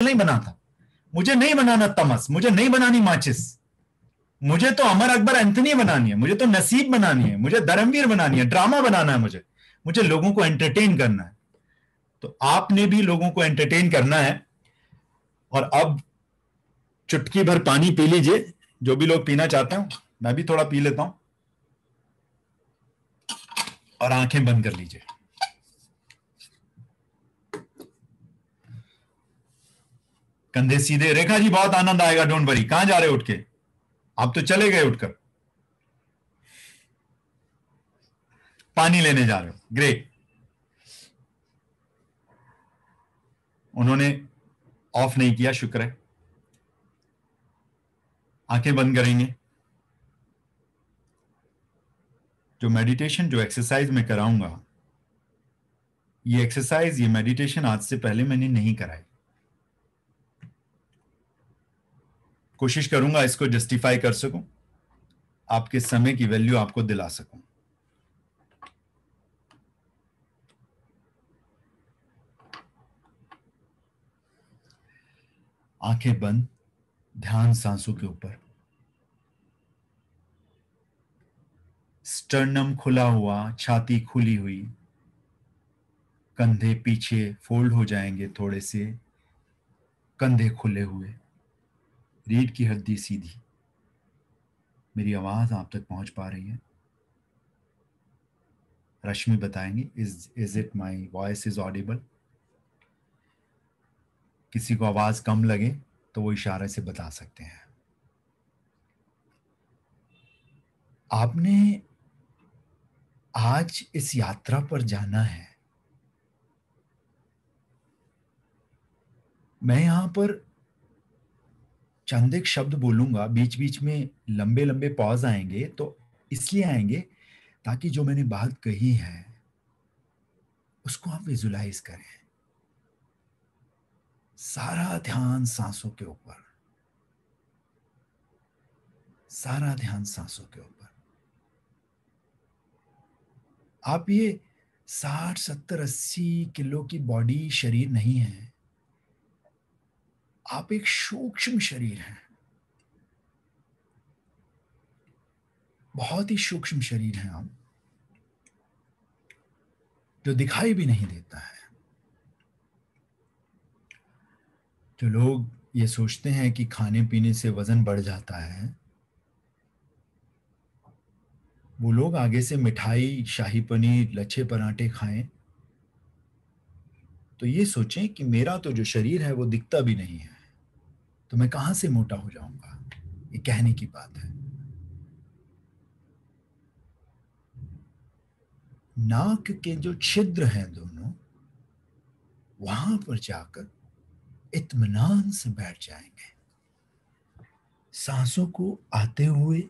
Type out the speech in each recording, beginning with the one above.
नहीं बनाता, मुझे नहीं बनाना तमस, मुझे नहीं बनानी माचिस, मुझे तो अमर अकबर एंथनी बनानी है, मुझे तो नसीब बनानी है, मुझे धर्मवीर बनानी है, ड्रामा बनाना है, मुझे लोगों को एंटरटेन करना है। तो आपने भी लोगों को एंटरटेन करना है। और अब चुटकी भर पानी पी लीजिए, जो भी लोग पीना चाहते हो। मैं भी थोड़ा पी लेता हूं। और आंखें बंद कर लीजिए। कंधे सीधे। रेखा जी बहुत आनंद आएगा, डोंट वरी। कहां जा रहे हो उठ के? आप तो चले गए उठकर, पानी लेने जा रहे हो, ग्रेट। उन्होंने ऑफ नहीं किया, शुक्र है। आंखें बंद करेंगे। जो मेडिटेशन, जो एक्सरसाइज मैं कराऊंगा, ये एक्सरसाइज, ये मेडिटेशन आज से पहले मैंने नहीं कराई। कोशिश करूंगा इसको जस्टिफाई कर सकूं, आपके समय की वैल्यू आपको दिला सकूं। आंखें बंद, ध्यान सांसों के ऊपर। स्टर्नम खुला हुआ, छाती खुली हुई, कंधे पीछे फोल्ड हो जाएंगे थोड़े से, कंधे खुले हुए, रीढ़ की हड्डी सीधी। मेरी आवाज आप तक पहुंच पा रही है? रश्मि बताएंगी, is it my voice is Audible? किसी को आवाज कम लगे तो वो इशारे से बता सकते हैं। आपने आज इस यात्रा पर जाना है। मैं यहां पर चंद एक शब्द बोलूंगा, बीच बीच में लंबे लंबे पॉज आएंगे, तो इसलिए आएंगे ताकि जो मैंने बात कही है उसको आप विजुलाइज करें। सारा ध्यान सांसों के ऊपर, सारा ध्यान सांसों के ऊपर। आप ये 60 70 80 किलो की बॉडी शरीर नहीं है, आप एक सूक्ष्म शरीर हैं, बहुत ही सूक्ष्म शरीर हैं आप, जो दिखाई भी नहीं देता है। जो लोग ये सोचते हैं कि खाने पीने से वजन बढ़ जाता है, वो लोग आगे से मिठाई, शाही पनीर, लच्छे पराठे खाएं तो ये सोचें कि मेरा तो जो शरीर है वो दिखता भी नहीं है, तो मैं कहां से मोटा हो जाऊंगा। ये कहने की बात है। नाक के जो छिद्र हैं दोनों, वहां पर जाकर इत्मीनान से बैठ जाएंगे। सांसों को आते हुए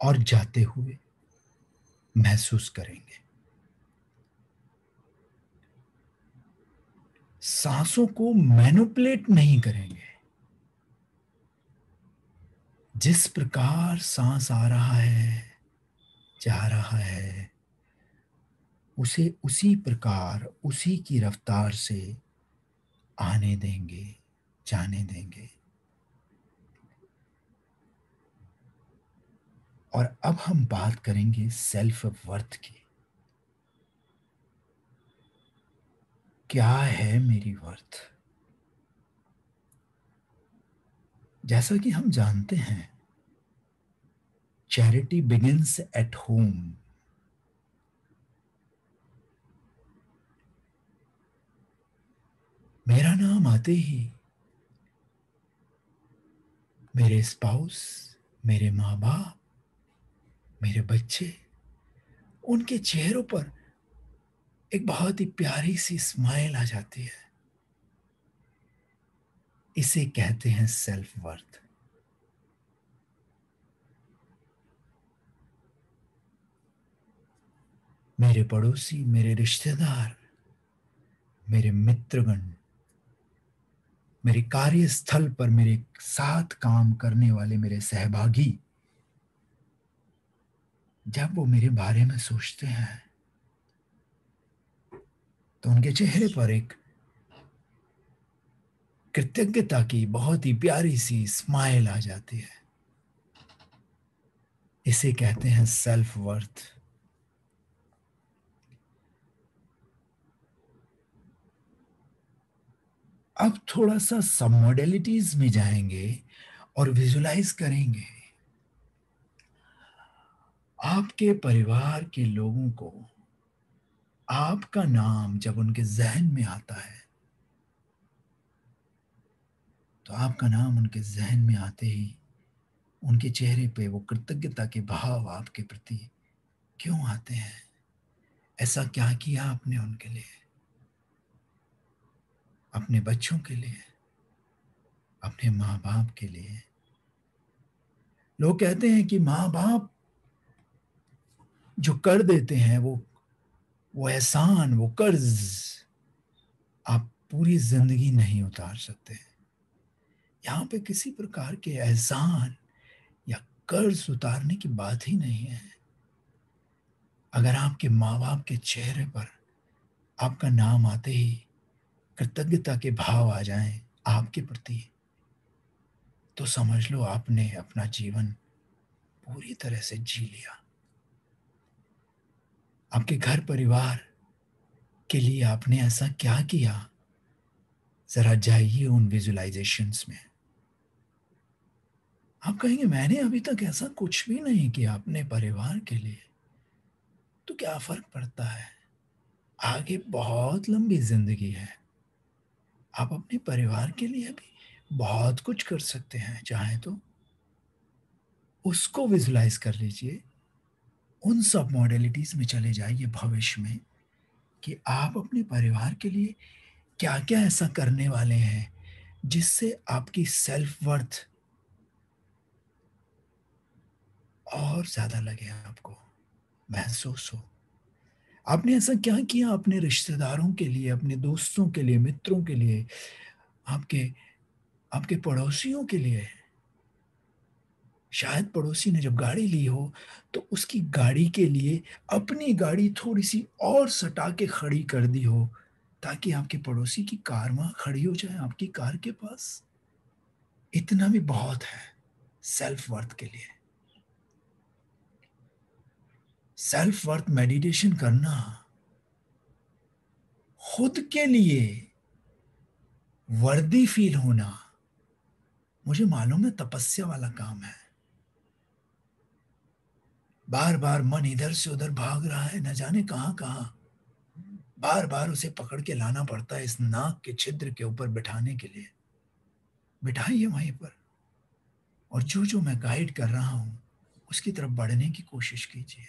और जाते हुए महसूस करेंगे। सांसों को मैनिपुलेट नहीं करेंगे। जिस प्रकार सांस आ रहा है, जा रहा है, उसे उसी प्रकार, उसी की रफ्तार से आने देंगे, जाने देंगे। और अब हम बात करेंगे सेल्फ वर्थ की। क्या है मेरी वर्थ? जैसा कि हम जानते हैं, चैरिटी बिगिंस एट होम। मेरा नाम आते ही मेरे स्पाउस, मेरे माँ बाप, मेरे बच्चे, उनके चेहरों पर एक बहुत ही प्यारी सी स्माइल आ जाती है। इसे कहते हैं सेल्फ वर्थ। मेरे पड़ोसी, मेरे रिश्तेदार, मेरे मित्रगण, मेरे कार्यस्थल पर मेरे साथ काम करने वाले मेरे सहभागी, जब वो मेरे बारे में सोचते हैं तो उनके चेहरे पर एक कृतज्ञता की बहुत ही प्यारी सी स्माइल आ जाती है। इसे कहते हैं सेल्फ वर्थ। अब थोड़ा सा सब मॉडलिटीज में जाएंगे और विजुलाइज करेंगे आपके परिवार के लोगों को आपका नाम जब उनके जहन में आता है, तो आपका नाम उनके जहन में आते ही उनके चेहरे पे वो कृतज्ञता के भाव आपके प्रति क्यों आते हैं? ऐसा क्या किया आपने उनके लिए, अपने बच्चों के लिए, अपने माँ बाप के लिए? लोग कहते हैं कि माँ बाप जो कर देते हैं वो एहसान, वो कर्ज आप पूरी जिंदगी नहीं उतार सकते। यहां पे किसी प्रकार के एहसान या कर्ज उतारने की बात ही नहीं है। अगर आपके माँ बाप के चेहरे पर आपका नाम आते ही कृतज्ञता के भाव आ जाएं आपके प्रति, तो समझ लो आपने अपना जीवन पूरी तरह से जी लिया। आपके घर परिवार के लिए आपने ऐसा क्या किया? जरा जाइए उन विजुलाइजेशंस में। आप कहेंगे मैंने अभी तक ऐसा कुछ भी नहीं किया अपने परिवार के लिए। तो क्या फर्क पड़ता है? आगे बहुत लंबी जिंदगी है। आप अपने परिवार के लिए भी बहुत कुछ कर सकते हैं, चाहे तो उसको विजुलाइज कर लीजिए। उन सब मॉडलिटीज में चले जाइए भविष्य में कि आप अपने परिवार के लिए क्या क्या ऐसा करने वाले हैं जिससे आपकी सेल्फ वर्थ और ज्यादा लगे, आपको महसूस हो। आपने ऐसा क्या किया अपने रिश्तेदारों के लिए, अपने दोस्तों के लिए, मित्रों के लिए, आपके आपके पड़ोसियों के लिए? शायद पड़ोसी ने जब गाड़ी ली हो तो उसकी गाड़ी के लिए अपनी गाड़ी थोड़ी सी और सटा के खड़ी कर दी हो, ताकि आपके पड़ोसी की कार वहां खड़ी हो जाए आपकी कार के पास। इतना भी बहुत है सेल्फ वर्थ के लिए। सेल्फ वर्थ मेडिटेशन करना, खुद के लिए वर्दी फील होना, मुझे मालूम है तपस्या वाला काम है। बार बार मन इधर से उधर भाग रहा है, न जाने कहां कहां। बार बार उसे पकड़ के लाना पड़ता है इस नाक के छिद्र के ऊपर बिठाने के लिए। बिठाइए वहीं पर, और जो जो मैं गाइड कर रहा हूं उसकी तरफ बढ़ने की कोशिश कीजिए।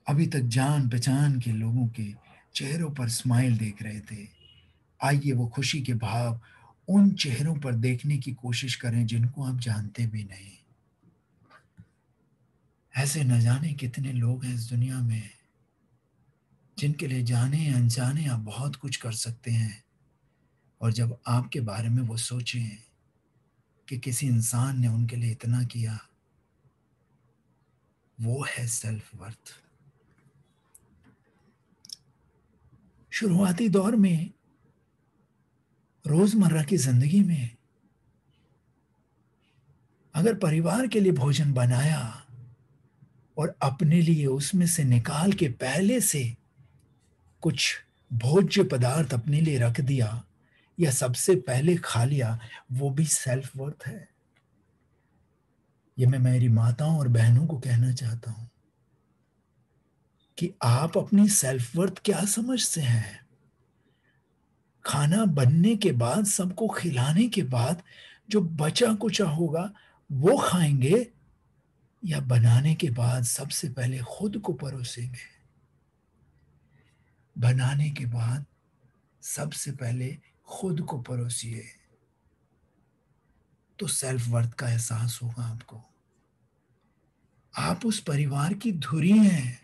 अभी तक जान पहचान के लोगों के चेहरों पर स्माइल देख रहे थे। आइए वो खुशी के भाव उन चेहरों पर देखने की कोशिश करें जिनको आप जानते भी नहीं। ऐसे न जाने कितने लोग हैं इस दुनिया में जिनके लिए जाने अनजाने आप बहुत कुछ कर सकते हैं। और जब आपके बारे में वो सोचें कि किसी इंसान ने उनके लिए इतना किया, वो है सेल्फ वर्थ। शुरुआती दौर में रोजमर्रा की जिंदगी में अगर परिवार के लिए भोजन बनाया और अपने लिए उसमें से निकाल के पहले से कुछ भोज्य पदार्थ अपने लिए रख दिया या सबसे पहले खा लिया, वो भी सेल्फ वर्थ है। ये मैं मेरी माताओं और बहनों को कहना चाहता हूं कि आप अपनी सेल्फ वर्थ क्या समझते हैं? खाना बनने के बाद, सबको खिलाने के बाद जो बचा कुचा होगा वो खाएंगे, या बनाने के बाद सबसे पहले खुद को परोसेंगे? बनाने के बाद सबसे पहले खुद को परोसिए, तो सेल्फ वर्थ का एहसास होगा आपको। आप उस परिवार की धुरी हैं।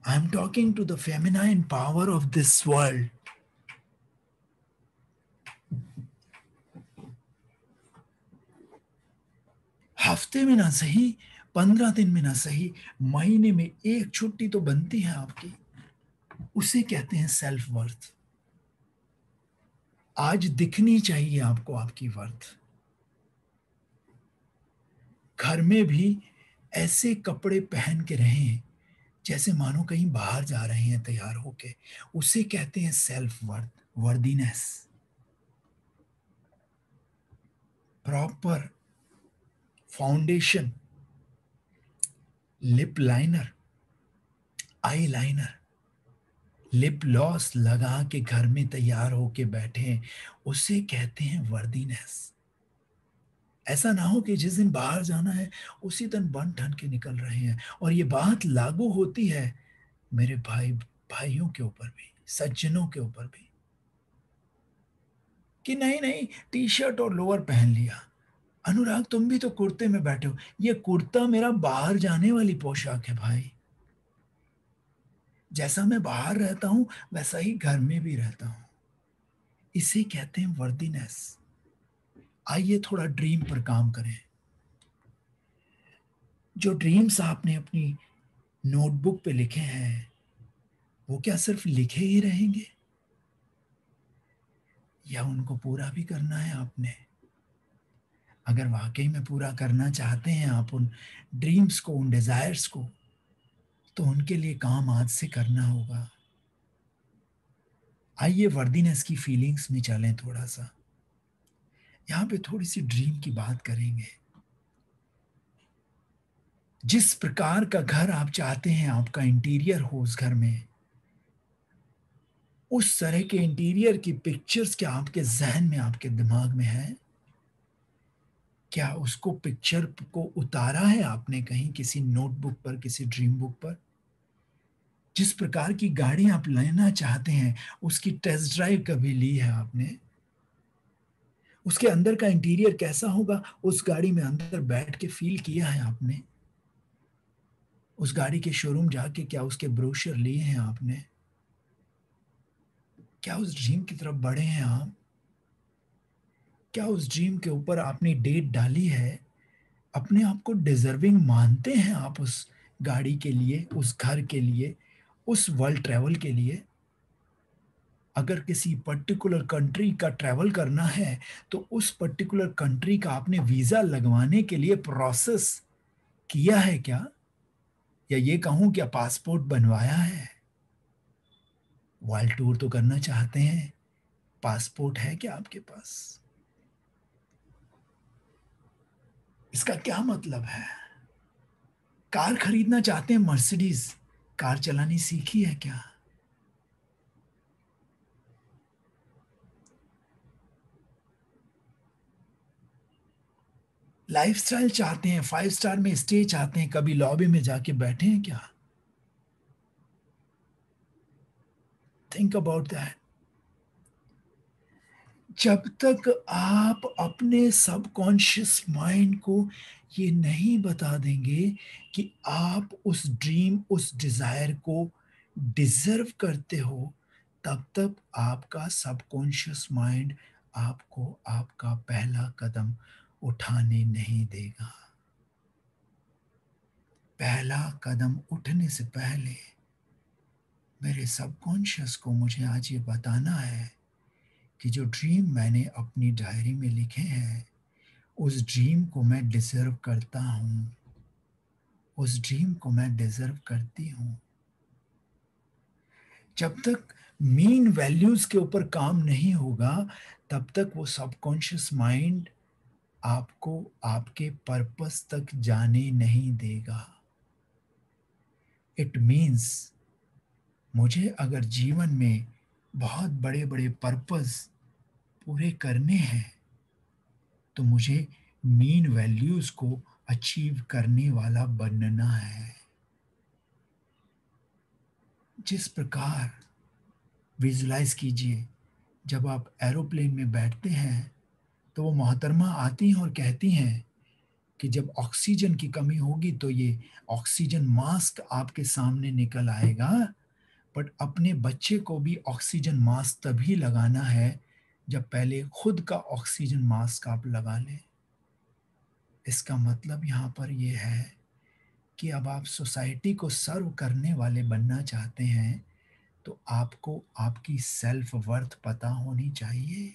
I am talking to the feminine power of this world. हफ्ते में ना सही, 15 दिन में ना सही, महीने में एक छुट्टी तो बनती है आपकी। उसे कहते हैं सेल्फ वर्थ। आज दिखनी चाहिए आपको आपकी वर्थ। घर में भी ऐसे कपड़े पहन के रहें जैसे मानो कहीं बाहर जा रहे हैं तैयार होके। उसे कहते हैं self worth, worthiness. Proper foundation, lip liner, eye liner, lip gloss लगा के घर में तैयार होके बैठे, उसे कहते हैं वर्दीनेस। ऐसा ना हो कि जिस दिन बाहर जाना है उसी दिन बन ठन के निकल रहे हैं। और ये बात लागू होती है मेरे भाइयों के ऊपर भी, सज्जनों के ऊपर भी, कि नहीं नहीं, टी शर्ट और लोअर पहन लिया। अनुराग, तुम भी तो कुर्ते में बैठे हो। ये कुर्ता मेरा बाहर जाने वाली पोशाक है भाई। जैसा मैं बाहर रहता हूं वैसा ही घर में भी रहता हूं। इसे कहते हैं वर्दीनेस। आइए थोड़ा ड्रीम पर काम करें। जो ड्रीम्स आपने अपनी नोटबुक पे लिखे हैं, वो क्या सिर्फ लिखे ही रहेंगे, या उनको पूरा भी करना है आपने? अगर वाकई में पूरा करना चाहते हैं आप उन ड्रीम्स को, उन डिजायर्स को, तो उनके लिए काम आज से करना होगा। आइए वर्दीनेस की फीलिंग्स में चलें थोड़ा सा। यहां पे थोड़ी सी ड्रीम की बात करेंगे। जिस प्रकार का घर आप चाहते हैं आपका इंटीरियर हो उस घर में, उस तरह के इंटीरियर की पिक्चर्स क्या आपके जहन में, आपके दिमाग में है? क्या उसको पिक्चर को उतारा है आपने कहीं, किसी नोटबुक पर, किसी ड्रीम बुक पर? जिस प्रकार की गाड़ी आप लेना चाहते हैं उसकी टेस्ट ड्राइव कभी ली है आपने? उसके अंदर का इंटीरियर कैसा होगा उस गाड़ी में अंदर बैठ के फील किया है आपने? उस गाड़ी के शोरूम जाके क्या उसके ब्रोशर लिए हैं आपने? क्या उस ड्रीम की तरफ बढ़े हैं आप? क्या उस ड्रीम के ऊपर आपने डेट डाली है? अपने आप को डिजर्विंग मानते हैं आप उस गाड़ी के लिए, उस घर के लिए, उस वर्ल्ड ट्रैवल के लिए? अगर किसी पर्टिकुलर कंट्री का ट्रैवल करना है तो उस पर्टिकुलर कंट्री का आपने वीजा लगवाने के लिए प्रोसेस किया है क्या? या ये कहूं क्या पासपोर्ट बनवाया है? वर्ल्ड टूर तो करना चाहते हैं, पासपोर्ट है क्या आपके पास? इसका क्या मतलब है? कार खरीदना चाहते हैं, मर्सिडीज, कार चलानी सीखी है क्या? लाइफस्टाइल चाहते हैं, 5 स्टार में स्टे चाहते हैं, कभी लॉबी में जाके बैठे हैं क्या? Think about that. जब तक आप अपने सबकॉन्शियस माइंड को ये नहीं बता देंगे कि आप उस ड्रीम, उस डिजायर को डिजर्व करते हो, तब तक आपका सबकॉन्शियस माइंड आपको आपका पहला कदम उठाने नहीं देगा। पहला कदम उठने से पहले मेरे सबकॉन्शियस को मुझे आज ये बताना है कि जो ड्रीम मैंने अपनी डायरी में लिखे हैं, उस ड्रीम को मैं डिजर्व करता हूं, उस ड्रीम को मैं डिजर्व करती हूं। जब तक मीन वैल्यूज के ऊपर काम नहीं होगा, तब तक वो सबकॉन्शियस माइंड आपको आपके पर्पस तक जाने नहीं देगा। इट मीन्स मुझे अगर जीवन में बहुत बड़े बड़े पर्पस पूरे करने हैं तो मुझे मीन वैल्यूज को अचीव करने वाला बनना है। जिस प्रकार, विजुलाइज कीजिए, जब आप एरोप्लेन में बैठते हैं तो वो मोहतरमा आती हैं और कहती हैं कि जब ऑक्सीजन की कमी होगी तो ये ऑक्सीजन मास्क आपके सामने निकल आएगा। बट अपने बच्चे को भी ऑक्सीजन मास्क तभी लगाना है जब पहले खुद का ऑक्सीजन मास्क आप लगा लें। इसका मतलब यहाँ पर यह है कि अब आप सोसाइटी को सर्व करने वाले बनना चाहते हैं, तो आपको आपकी सेल्फ वर्थ पता होनी चाहिए।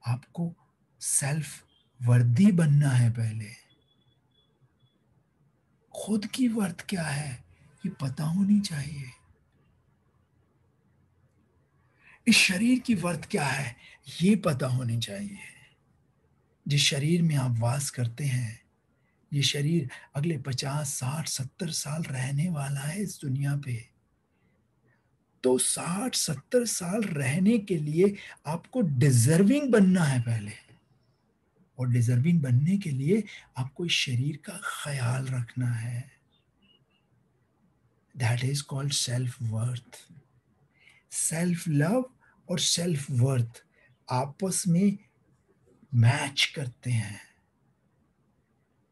आपको सेल्फ वर्दी बनना है। पहले खुद की वर्थ क्या है ये पता होनी चाहिए। इस शरीर की वर्थ क्या है ये पता होनी चाहिए। जिस शरीर में आप वास करते हैं, ये शरीर अगले 50, 60, 70 साल रहने वाला है इस दुनिया पे। तो 60, 70 साल रहने के लिए आपको डिजर्विंग बनना है पहले। और डिजर्विंग बनने के लिए आपको इस शरीर का ख्याल रखना है। That is called self worth. Self love और सेल्फ वर्थ आपस में मैच करते हैं।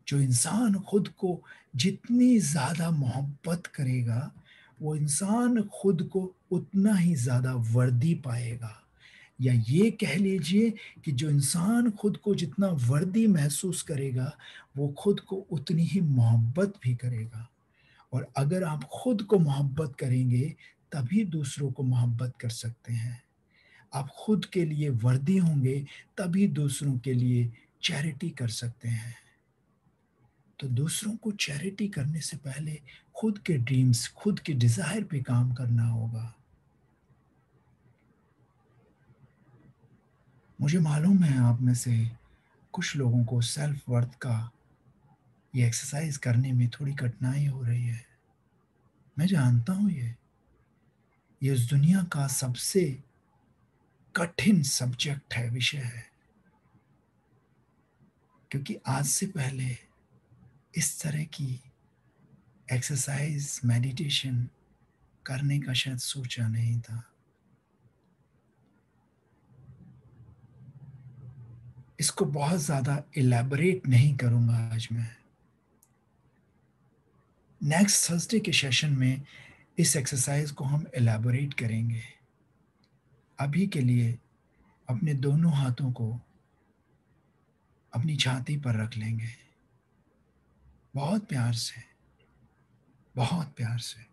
जो इंसान खुद को जितनी ज्यादा मोहब्बत करेगा, वो इंसान खुद को उतना ही ज्यादा वर्दी पाएगा। या ये कह लीजिए कि जो इंसान खुद को जितना वर्दी महसूस करेगा, वो खुद को उतनी ही मोहब्बत भी करेगा। और अगर आप खुद को मोहब्बत करेंगे, तभी दूसरों को मोहब्बत कर सकते हैं। आप खुद के लिए वर्दी होंगे, तभी दूसरों के लिए चैरिटी कर सकते हैं। तो दूसरों को चैरिटी करने से पहले खुद के ड्रीम्स, खुद के डिजायर पे काम करना होगा। मुझे मालूम है आप में से कुछ लोगों को सेल्फ वर्थ का ये एक्सरसाइज करने में थोड़ी कठिनाई हो रही है। मैं जानता हूं ये इस दुनिया का सबसे कठिन सब्जेक्ट है, विषय है। क्योंकि आज से पहले इस तरह की एक्सरसाइज, मेडिटेशन करने का शायद सोचा नहीं था। इसको बहुत ज्यादा इलेबोरेट नहीं करूंगा आज मैं। नेक्स्ट थर्सडे के सेशन में इस एक्सरसाइज को हम इलेबोरेट करेंगे। अभी के लिए अपने दोनों हाथों को अपनी छाती पर रख लेंगे, बहुत प्यार से, बहुत प्यार से।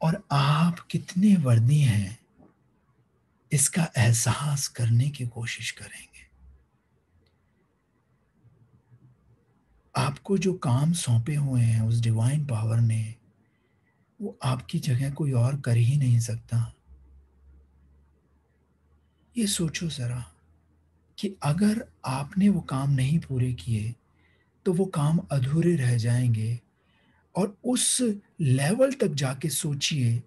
और आप कितने वर्दी हैं इसका एहसास करने की कोशिश करेंगे। आपको जो काम सौंपे हुए हैं उस डिवाइन पावर ने, वो आपकी जगह कोई और कर ही नहीं सकता। ये सोचो जरा कि अगर आपने वो काम नहीं पूरे किए तो वो काम अधूरे रह जाएंगे। और उस लेवल तक जाके सोचिए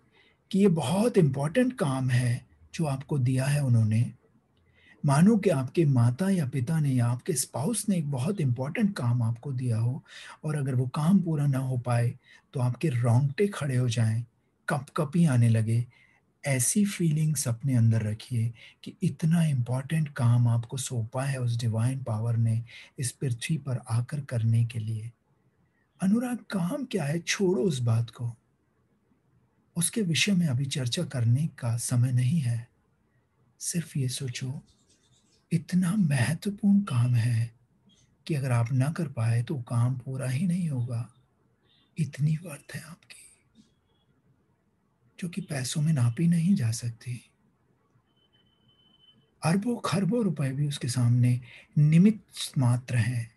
कि ये बहुत इंपॉर्टेंट काम है जो आपको दिया है उन्होंने। मानो कि आपके माता या पिता ने या आपके स्पाउस ने एक बहुत इंपॉर्टेंट काम आपको दिया हो, और अगर वो काम पूरा ना हो पाए तो आपके रोंगटे खड़े हो जाएं, कपकपी आने लगे। ऐसी फीलिंग्स अपने अंदर रखिए कि इतना इंपॉर्टेंट काम आपको सौंपा है उस डिवाइन पावर ने इस पृथ्वी पर आकर करने के लिए। अनुराग, काम क्या है छोड़ो उस बात को, उसके विषय में अभी चर्चा करने का समय नहीं है। सिर्फ ये सोचो, इतना महत्वपूर्ण काम है कि अगर आप ना कर पाए तो काम पूरा ही नहीं होगा। इतनी वर्थ है आपकी जो कि पैसों में नापी नहीं जा सकती। अरबों खरबों रुपए भी उसके सामने निमित्त मात्र हैं।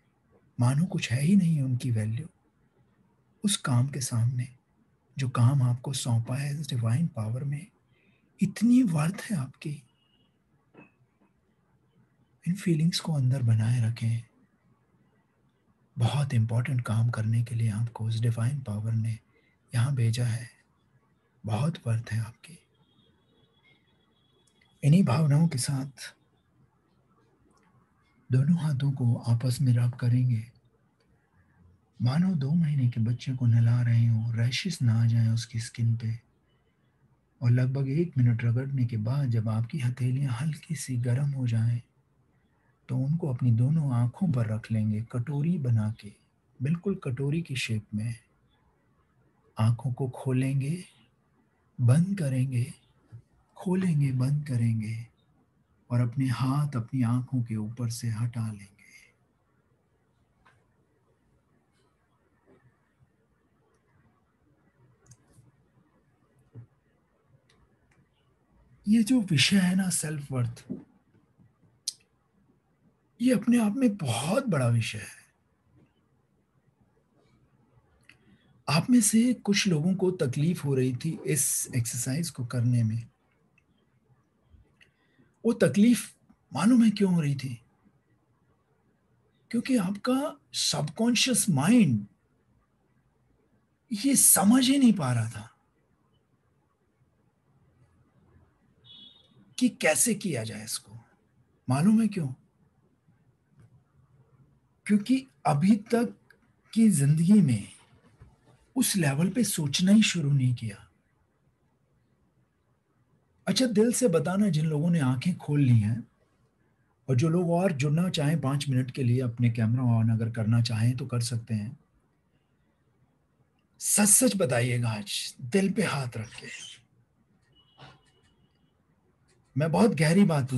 मानो कुछ है ही नहीं उनकी वैल्यू उस काम के सामने। जो काम आपको सौंपा है इस डिवाइन पावर में, इतनी वर्थ है आपकी। इन फीलिंग्स को अंदर बनाए रखें। बहुत इंपॉर्टेंट काम करने के लिए आपको उस डिवाइन पावर ने यहाँ भेजा है। बहुत वर्थ है आपकी। इन्हीं भावनाओं के साथ दोनों हाथों को आपस में रब करेंगे। मानो 2 महीने के बच्चे को नहला रहे हो, रैशेस ना आ जाए उसकी स्किन पे। और लगभग 1 मिनट रगड़ने के बाद जब आपकी हथेलियां हल्की सी गर्म हो जाएं, तो उनको अपनी दोनों आंखों पर रख लेंगे, कटोरी बना के, बिल्कुल कटोरी की शेप में। आंखों को खोलेंगे, बंद करेंगे, खोलेंगे, बंद करेंगे, और अपने हाथ अपनी आंखों के ऊपर से हटा लेंगे। ये जो विषय है ना सेल्फ वर्थ, ये अपने आप में बहुत बड़ा विषय है। आप में से कुछ लोगों को तकलीफ हो रही थी इस एक्सरसाइज को करने में। वो तकलीफ मालूम है क्यों हो रही थी? क्योंकि आपका सबकॉन्शियस माइंड ये समझ ही नहीं पा रहा था कि कैसे किया जाए इसको। मालूम है क्यों? क्योंकि अभी तक की जिंदगी में उस लेवल पे सोचना ही शुरू नहीं किया। अच्छा, दिल से बताना जिन लोगों ने आंखें खोल ली हैं, और जो लोग और जुड़ना चाहें 5 मिनट के लिए, अपने कैमरा ऑन अगर करना चाहें तो कर सकते हैं। सच सच बताइएगा आज, दिल पे हाथ रख के। मैं बहुत गहरी बात